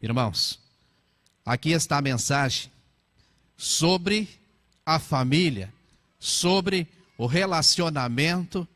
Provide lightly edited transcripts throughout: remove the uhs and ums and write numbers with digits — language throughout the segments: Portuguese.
Irmãos, aqui está a mensagem sobre a família, sobre o relacionamento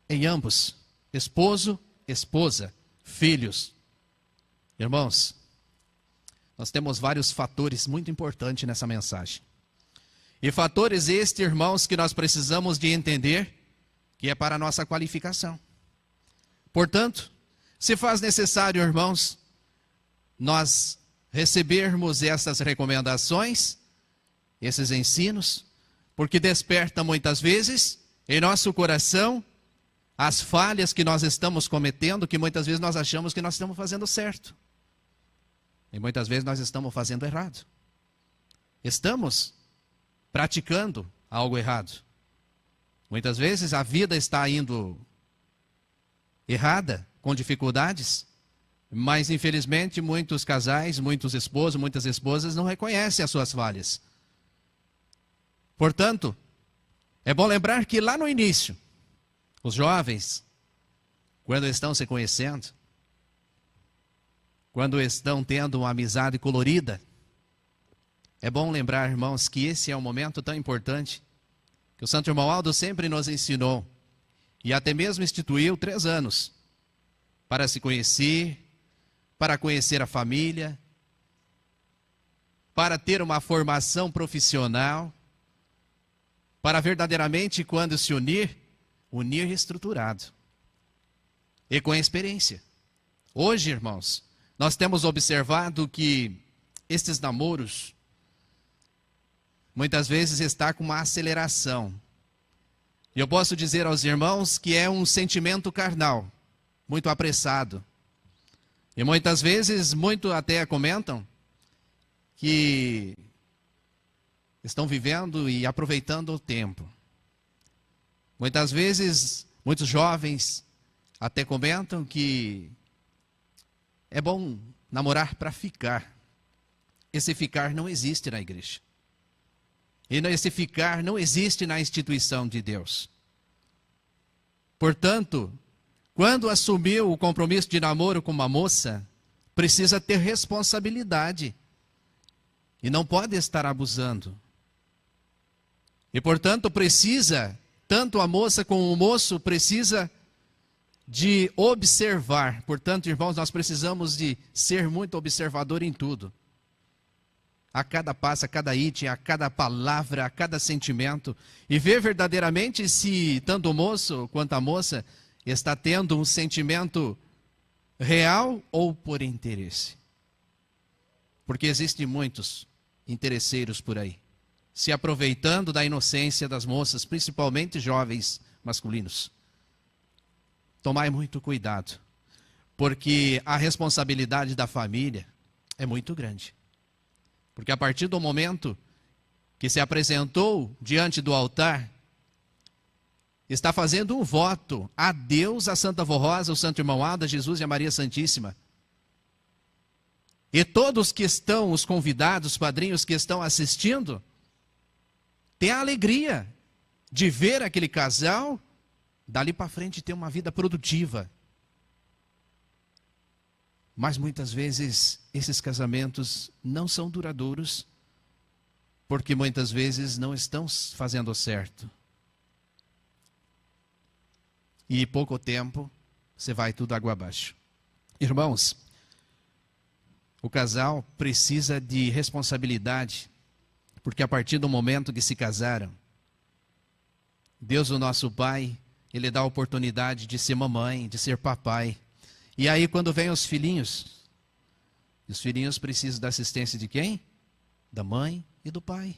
em ambos, esposo, esposa, filhos. Irmãos, nós temos vários fatores muito importantes nessa mensagem. E fatores estes, irmãos, que nós precisamos de entender que é para a nossa qualificação. Portanto, se faz necessário, irmãos, nós recebermos essas recomendações, esses ensinos, porque desperta muitas vezes em nosso coração as falhas que nós estamos cometendo, que muitas vezes nós achamos que nós estamos fazendo certo. E muitas vezes nós estamos fazendo errado. Estamos praticando algo errado. Muitas vezes a vida está indo errada, com dificuldades, mas infelizmente muitos casais, muitos esposos, muitas esposas não reconhecem as suas falhas. Portanto, é bom lembrar que lá no início, os jovens, quando estão se conhecendo, quando estão tendo uma amizade colorida, é bom lembrar, irmãos, que esse é um momento tão importante, que o Santo Irmão Aldo sempre nos ensinou, e até mesmo instituiu 3 anos, para se conhecer, para conhecer a família, para ter uma formação profissional, para verdadeiramente, quando se unir estruturado e com experiência. Hoje, irmãos, nós temos observado que estes namoros muitas vezes está com uma aceleração. E eu posso dizer aos irmãos que é um sentimento carnal, muito apressado. E muitas vezes, muito até comentam que estão vivendo e aproveitando o tempo. Muitas vezes, muitos jovens até comentam que é bom namorar para ficar. Esse ficar não existe na igreja. E esse ficar não existe na instituição de Deus. Portanto, quando assumiu o compromisso de namoro com uma moça, precisa ter responsabilidade. E não pode estar abusando. E portanto precisa, tanto a moça como o moço, precisa de observar. Portanto, irmãos, nós precisamos de ser muito observador em tudo. A cada passo, a cada item, a cada palavra, a cada sentimento. E ver verdadeiramente se tanto o moço quanto a moça está tendo um sentimento real ou por interesse. Porque existem muitos interesseiros por aí, se aproveitando da inocência das moças, principalmente jovens masculinos. Tomai muito cuidado, porque a responsabilidade da família é muito grande. Porque a partir do momento que se apresentou diante do altar, está fazendo um voto a Deus, a Santa Vó Rosa, o Santo Irmão Aldo, a Jesus e a Maria Santíssima. E todos que estão, os convidados, os padrinhos que estão assistindo, têm a alegria de ver aquele casal dali para frente ter uma vida produtiva. Mas muitas vezes esses casamentos não são duradouros, porque muitas vezes não estão fazendo certo. E em pouco tempo, você vai tudo água abaixo. Irmãos, o casal precisa de responsabilidade, porque a partir do momento que se casaram, Deus, o nosso Pai, Ele dá a oportunidade de ser mamãe, de ser papai. E aí quando vem os filhinhos precisam da assistência de quem? Da mãe e do pai.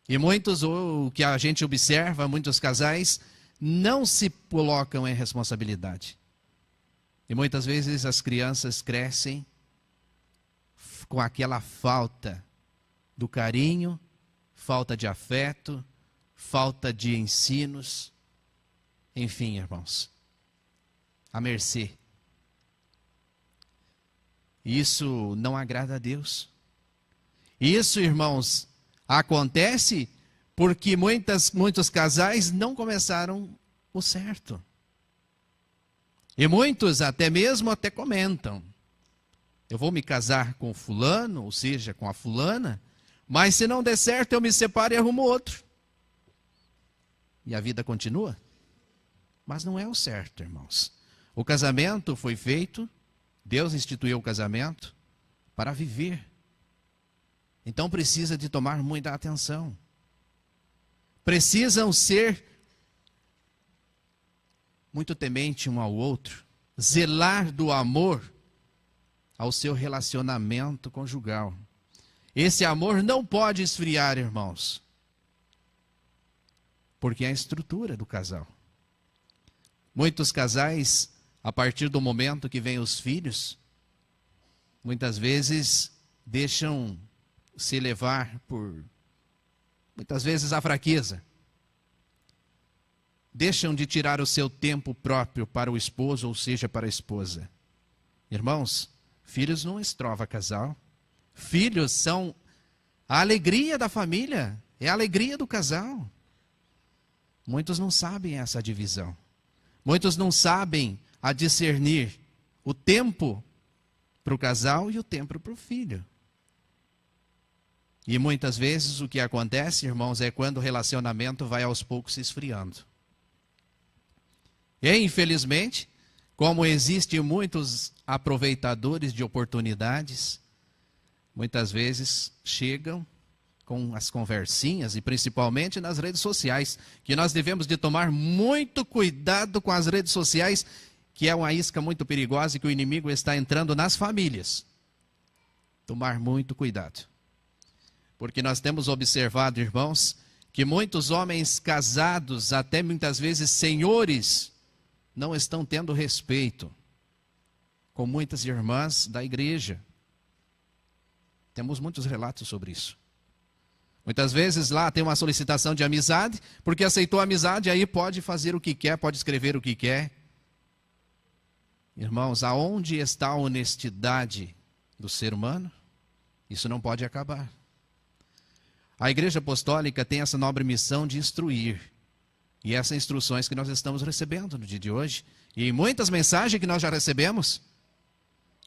E muitos, o que a gente observa, muitos casais não se colocam em responsabilidade. E muitas vezes as crianças crescem com aquela falta do carinho, falta de afeto, falta de ensinos. Enfim, irmãos, à mercê. Isso não agrada a Deus. Isso, irmãos, acontece porque muitos casais não começaram o certo. E muitos até comentam: eu vou me casar com o fulano, ou seja, com a fulana, mas se não der certo eu me separo e arrumo outro. E a vida continua. Mas não é o certo, irmãos. O casamento foi feito, Deus instituiu o casamento para viver. Então precisa de tomar muita atenção. Precisam ser muito temente um ao outro, zelar do amor ao seu relacionamento conjugal. Esse amor não pode esfriar, irmãos, porque é a estrutura do casal. Muitos casais, a partir do momento que vêm os filhos, muitas vezes deixam se levar por, muitas vezes, a fraqueza. Deixam de tirar o seu tempo próprio para o esposo, ou seja, para a esposa. Irmãos, filhos não estrova casal. Filhos são a alegria da família, é a alegria do casal. Muitos não sabem essa divisão. Muitos não sabem a discernir o tempo para o casal e o tempo para o filho. E muitas vezes o que acontece, irmãos, é quando o relacionamento vai aos poucos se esfriando. E infelizmente, como existem muitos aproveitadores de oportunidades, muitas vezes chegam com as conversinhas, e principalmente nas redes sociais, que nós devemos de tomar muito cuidado com as redes sociais, que é uma isca muito perigosa e que o inimigo está entrando nas famílias. Tomar muito cuidado. Porque nós temos observado, irmãos, que muitos homens casados, até muitas vezes senhores, não estão tendo respeito com muitas irmãs da igreja. Temos muitos relatos sobre isso. Muitas vezes lá tem uma solicitação de amizade, porque aceitou a amizade, aí pode fazer o que quer, pode escrever o que quer. Irmãos, aonde está a honestidade do ser humano? Isso não pode acabar. A Igreja Apostólica tem essa nobre missão de instruir. E essas instruções que nós estamos recebendo no dia de hoje, e em muitas mensagens que nós já recebemos,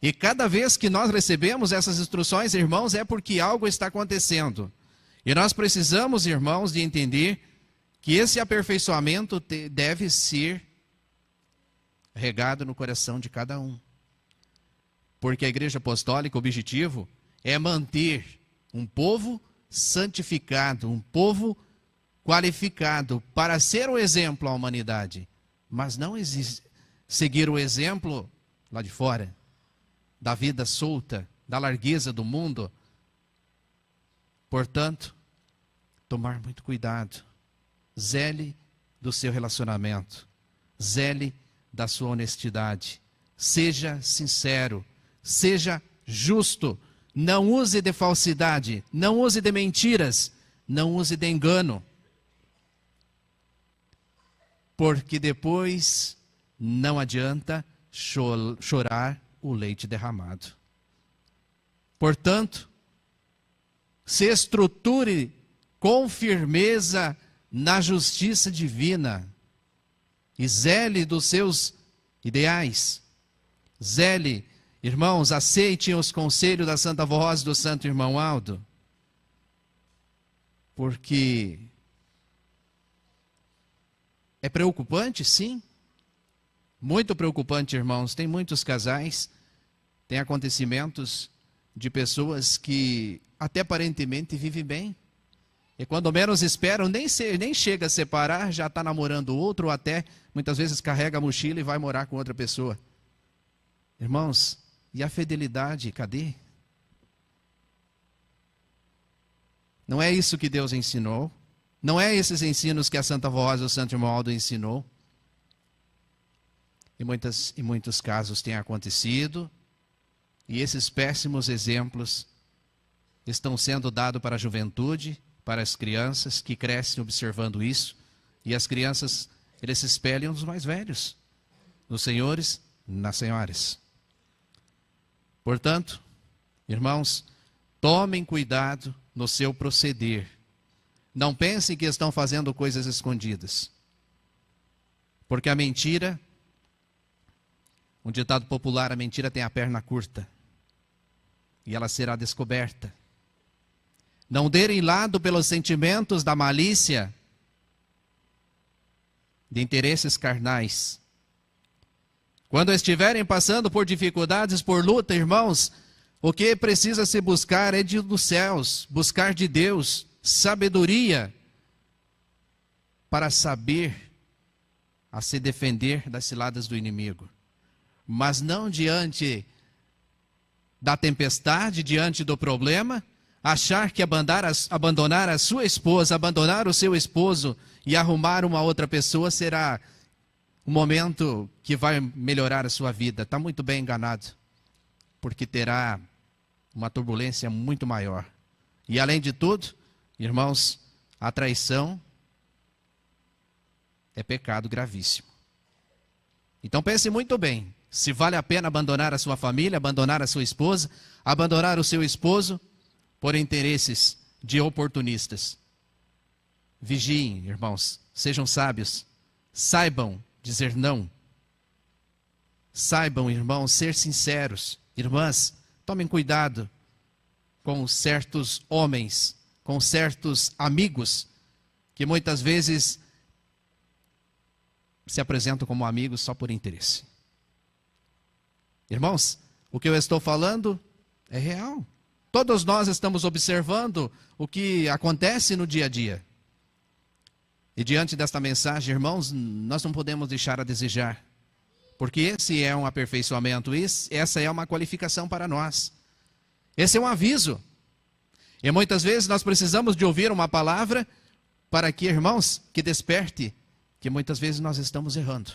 e cada vez que nós recebemos essas instruções, irmãos, é porque algo está acontecendo. E nós precisamos, irmãos, de entender que esse aperfeiçoamento deve ser regado no coração de cada um. Porque a Igreja Apostólica, o objetivo é manter um povo santificado, um povo qualificado para ser o exemplo à humanidade. Mas não existe seguir o exemplo lá de fora, da vida solta, da largueza do mundo. Portanto, tomar muito cuidado. Zele do seu relacionamento. Zele da sua honestidade. Seja sincero. Seja justo. Não use de falsidade. Não use de mentiras. Não use de engano. Porque depois não adianta chorar o leite derramado. Portanto, se estruture com firmeza na justiça divina e zele dos seus ideais. Zele, irmãos, aceitem os conselhos da Santa Voz do Santo Irmão Aldo, porque é preocupante, sim, muito preocupante, irmãos. Tem muitos casais, tem acontecimentos de pessoas que até aparentemente vivem bem. E quando menos esperam, nem chega a separar, já está namorando outro, ou até muitas vezes carrega a mochila e vai morar com outra pessoa. Irmãos, e a fidelidade, cadê? Não é isso que Deus ensinou. Não é esses ensinos que a Santa Voz ou o Santo Irmão Aldo ensinou. Em muitos casos tem acontecido. E esses péssimos exemplos estão sendo dados para a juventude, para as crianças que crescem observando isso. E as crianças, eles se espelham nos mais velhos, nos senhores, nas senhoras. Portanto, irmãos, tomem cuidado no seu proceder. Não pensem que estão fazendo coisas escondidas. Porque a mentira Um ditado popular: a mentira tem a perna curta e ela será descoberta. Não derem lado pelos sentimentos da malícia, de interesses carnais. Quando estiverem passando por dificuldades, por luta, irmãos, o que precisa se buscar é dos céus, buscar de Deus sabedoria para saber a se defender das ciladas do inimigo. Mas não diante da tempestade, diante do problema, achar que abandonar a sua esposa, abandonar o seu esposo e arrumar uma outra pessoa será um momento que vai melhorar a sua vida. Está muito bem enganado, porque terá uma turbulência muito maior. E além de tudo, irmãos, a traição é pecado gravíssimo. Então pense muito bem, se vale a pena abandonar a sua família, abandonar a sua esposa, abandonar o seu esposo por interesses de oportunistas. Vigiem, irmãos, sejam sábios, saibam dizer não. Saibam, irmãos, ser sinceros. Irmãs, tomem cuidado com certos homens, com certos amigos, que muitas vezes se apresentam como amigos só por interesse. Irmãos, o que eu estou falando é real. Todos nós estamos observando o que acontece no dia a dia. E diante desta mensagem, irmãos, nós não podemos deixar a desejar. Porque esse é um aperfeiçoamento, essa é uma qualificação para nós. Esse é um aviso. E muitas vezes nós precisamos de ouvir uma palavra para que, irmãos, que desperte que muitas vezes nós estamos errando.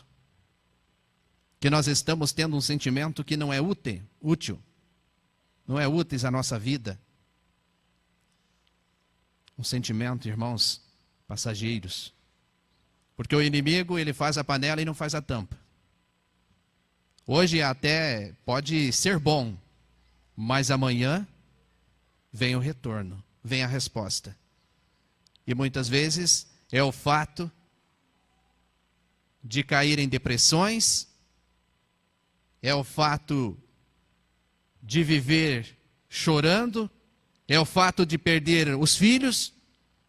Que nós estamos tendo um sentimento que não é útil. Não é útil à nossa vida. Um sentimento, irmãos, passageiros. Porque o inimigo, ele faz a panela e não faz a tampa. Hoje até pode ser bom, mas amanhã vem o retorno, vem a resposta. E muitas vezes é o fato de cair em depressões, é o fato de viver chorando, é o fato de perder os filhos,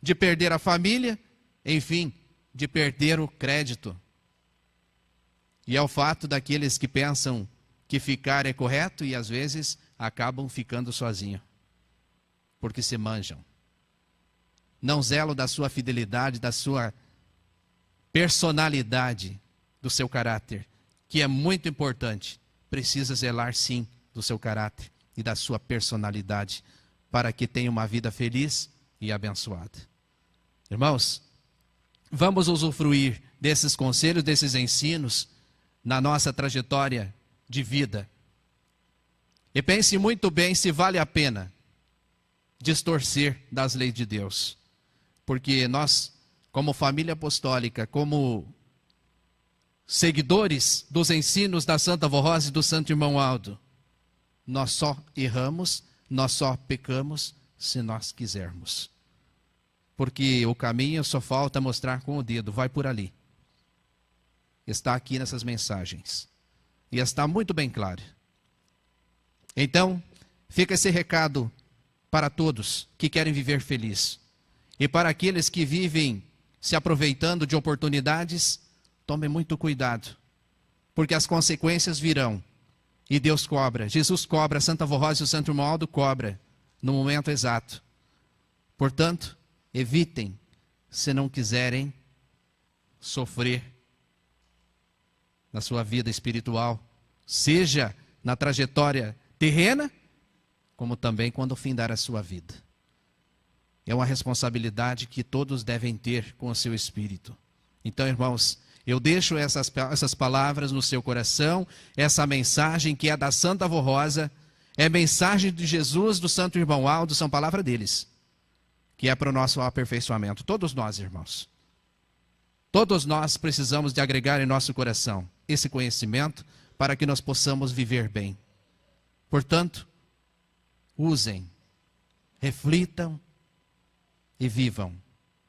de perder a família, enfim, de perder o crédito. E é o fato daqueles que pensam que ficar é correto e às vezes acabam ficando sozinhos, porque se manjam. Não zelam da sua fidelidade, da sua personalidade, do seu caráter, que é muito importante. Precisa zelar sim do seu caráter e da sua personalidade, para que tenha uma vida feliz e abençoada. Irmãos, vamos usufruir desses conselhos, desses ensinos, na nossa trajetória de vida. E pense muito bem se vale a pena distorcer das leis de Deus. Porque nós, como família apostólica, como seguidores dos ensinos da Santa Avó Rosa e do Santo Irmão Aldo, nós só erramos, nós só pecamos se nós quisermos. Porque o caminho só falta mostrar com o dedo, vai por ali. Está aqui nessas mensagens. E está muito bem claro. Então, fica esse recado para todos que querem viver feliz. E para aqueles que vivem se aproveitando de oportunidades, tomem muito cuidado. Porque as consequências virão. E Deus cobra, Jesus cobra, a Santa Avó Rosa e o Santo Irmão Aldo cobra no momento exato. Portanto, evitem, se não quiserem sofrer na sua vida espiritual, seja na trajetória terrena, como também quando findar a sua vida. É uma responsabilidade que todos devem ter com o seu espírito. Então, irmãos, eu deixo essas palavras no seu coração, essa mensagem que é da Santa Avó Rosa, é mensagem de Jesus, do Santo Irmão Aldo, são palavras deles, que é para o nosso aperfeiçoamento. Todos nós, irmãos, todos nós precisamos de agregar em nosso coração esse conhecimento para que nós possamos viver bem. Portanto, usem, reflitam e vivam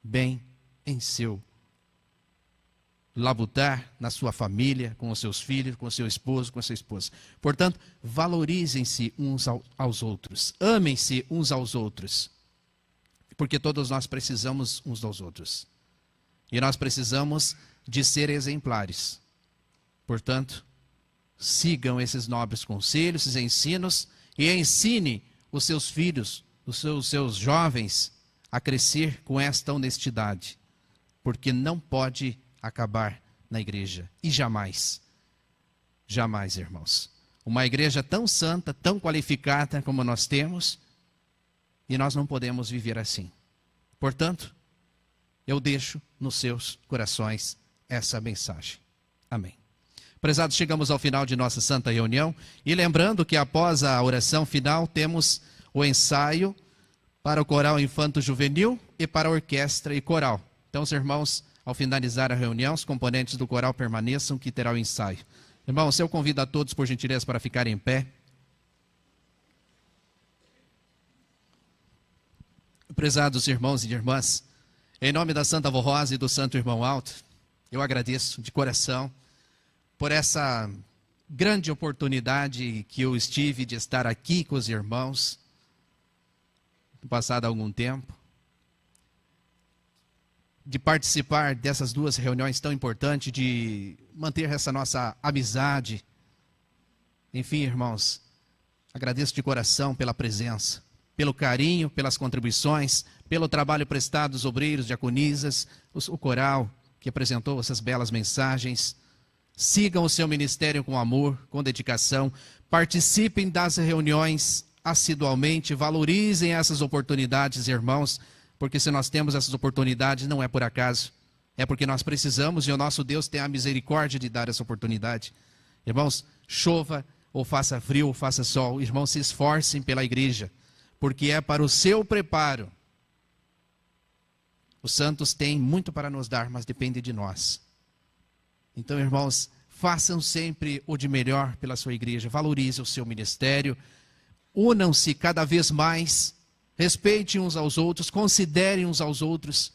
bem em seu labutar na sua família, com os seus filhos, com o seu esposo, com a sua esposa. Portanto, valorizem-se uns aos outros, amem-se uns aos outros, porque todos nós precisamos uns dos outros. E nós precisamos de ser exemplares. Portanto, sigam esses nobres conselhos, esses ensinos, e ensine os seus filhos, os seus jovens, a crescer com esta honestidade, porque não pode acabar na igreja, e jamais, jamais, irmãos. Uma igreja tão santa, tão qualificada como nós temos, e nós não podemos viver assim. Portanto, eu deixo nos seus corações essa mensagem. Amém. Prezados, chegamos ao final de nossa santa reunião, e lembrando que após a oração final temos o ensaio para o coral infanto-juvenil e para a orquestra e coral. Então, os irmãos, ao finalizar a reunião, os componentes do coral permaneçam, que terá o ensaio. Irmãos, eu convido a todos, por gentileza, para ficarem em pé. Prezados irmãos e irmãs, em nome da Santa Avó Rosa e do Santo Irmão Alto, eu agradeço de coração por essa grande oportunidade que eu estive de estar aqui com os irmãos, passado algum tempo, de participar dessas duas reuniões tão importantes, de manter essa nossa amizade. Enfim, irmãos, agradeço de coração pela presença, pelo carinho, pelas contribuições, pelo trabalho prestado aos obreiros, diaconisas, o coral que apresentou essas belas mensagens. Sigam o seu ministério com amor, com dedicação, participem das reuniões assidualmente, valorizem essas oportunidades, irmãos, porque se nós temos essas oportunidades não é por acaso, é porque nós precisamos e o nosso Deus tem a misericórdia de dar essa oportunidade. Irmãos, chova ou faça frio ou faça sol, irmãos, se esforcem pela igreja, porque é para o seu preparo. Os santos têm muito para nos dar, mas depende de nós. Então, irmãos, façam sempre o de melhor pela sua igreja, valorizem o seu ministério, unam-se cada vez mais, respeitem uns aos outros, considerem uns aos outros,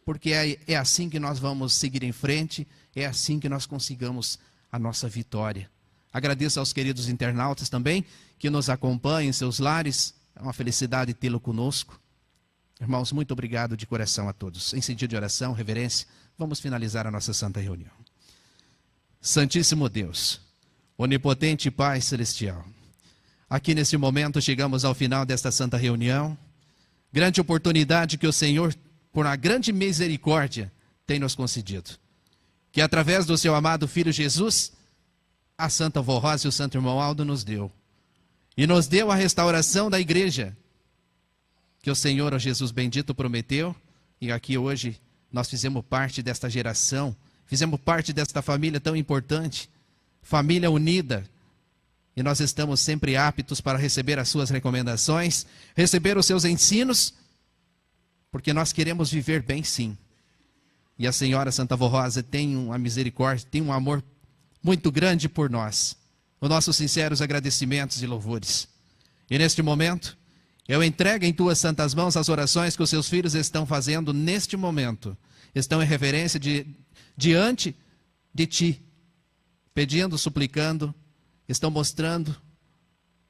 porque é assim que nós vamos seguir em frente, é assim que nós consigamos a nossa vitória. Agradeço aos queridos internautas também, que nos acompanham em seus lares, é uma felicidade tê-lo conosco. Irmãos, muito obrigado de coração a todos. Em sentido de oração, reverência, vamos finalizar a nossa santa reunião. Santíssimo Deus, onipotente Pai celestial, aqui neste momento chegamos ao final desta santa reunião, grande oportunidade que o Senhor, por uma grande misericórdia, tem nos concedido. Que através do seu amado Filho Jesus, a Santa Avó Rosa e o Santo Irmão Aldo nos deu. E nos deu a restauração da igreja, que o Senhor, o Jesus bendito, prometeu, e aqui hoje nós fizemos parte desta geração, fizemos parte desta família tão importante, família unida, e nós estamos sempre aptos para receber as suas recomendações, receber os seus ensinos, porque nós queremos viver bem sim. E a Senhora Santa Avó Rosa tem uma misericórdia, tem um amor muito grande por nós. Os nossos sinceros agradecimentos e louvores. E neste momento, eu entrego em tuas santas mãos as orações que os seus filhos estão fazendo neste momento. Estão em reverência diante de ti, pedindo, suplicando, estão mostrando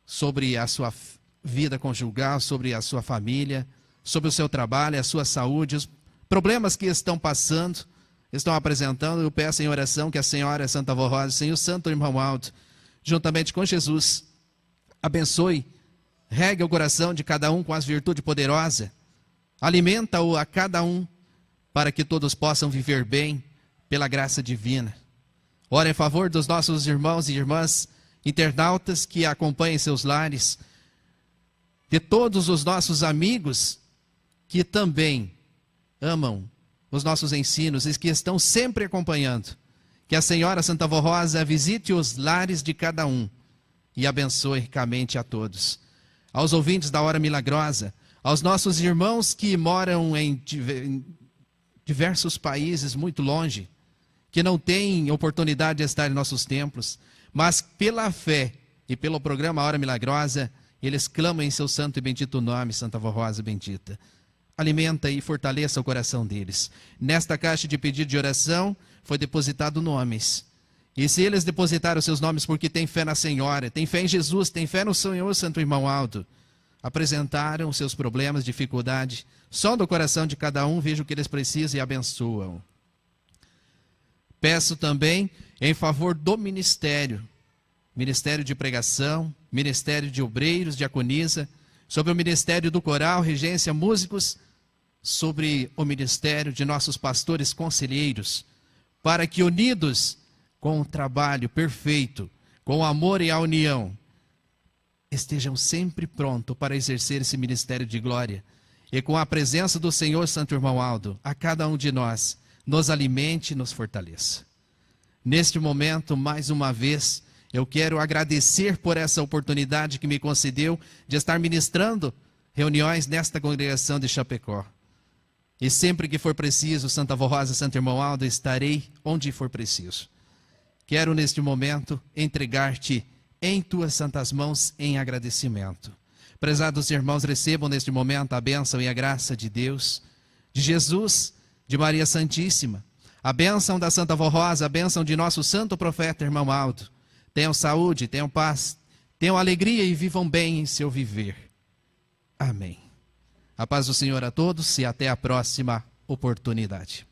sobre a sua vida conjugal, sobre a sua família, sobre o seu trabalho, a sua saúde, os problemas que estão passando, estão apresentando. Eu peço em oração que a Senhora Santa Avó Rosa e o Santo Irmão Aldo, juntamente com Jesus, abençoe, regue o coração de cada um com as virtudes poderosas, alimenta-o a cada um, para que todos possam viver bem pela graça divina. Ora em favor dos nossos irmãos e irmãs internautas que acompanhem seus lares, de todos os nossos amigos que também amam os nossos ensinos e que estão sempre acompanhando. Que a Senhora Santa Avó Rosa visite os lares de cada um e abençoe ricamente a todos. Aos ouvintes da Hora Milagrosa, aos nossos irmãos que moram em diversos países muito longe, que não têm oportunidade de estar em nossos templos, mas pela fé e pelo programa Hora Milagrosa, eles clamam em seu santo e bendito nome, Santa Avó Rosa bendita. Alimenta e fortaleça o coração deles. Nesta caixa de pedido de oração foi depositado nomes. E se eles depositaram seus nomes porque têm fé na Senhora, têm fé em Jesus, têm fé no Senhor, Santo Irmão Aldo, apresentaram os seus problemas, dificuldade, só do coração de cada um, veja o que eles precisam e abençoam. Peço também em favor do ministério de pregação, ministério de obreiros, diaconisa, sobre o ministério do coral, regência, músicos, sobre o ministério de nossos pastores conselheiros, para que unidos com o trabalho perfeito, com o amor e a união, estejam sempre prontos para exercer esse ministério de glória. E com a presença do Senhor, Santo Irmão Aldo, a cada um de nós, nos alimente e nos fortaleça. Neste momento, mais uma vez, eu quero agradecer por essa oportunidade que me concedeu de estar ministrando reuniões nesta congregação de Chapecó. E sempre que for preciso, Santa Avó Rosa, Santo Irmão Aldo, estarei onde for preciso. Quero neste momento entregar-te em tuas santas mãos em agradecimento. Prezados irmãos, recebam neste momento a bênção e a graça de Deus, de Jesus, de Maria Santíssima, a bênção da Santa Avó Rosa, a bênção de nosso santo profeta Irmão Aldo. Tenham saúde, tenham paz, tenham alegria e vivam bem em seu viver. Amém. A paz do Senhor a todos e até a próxima oportunidade.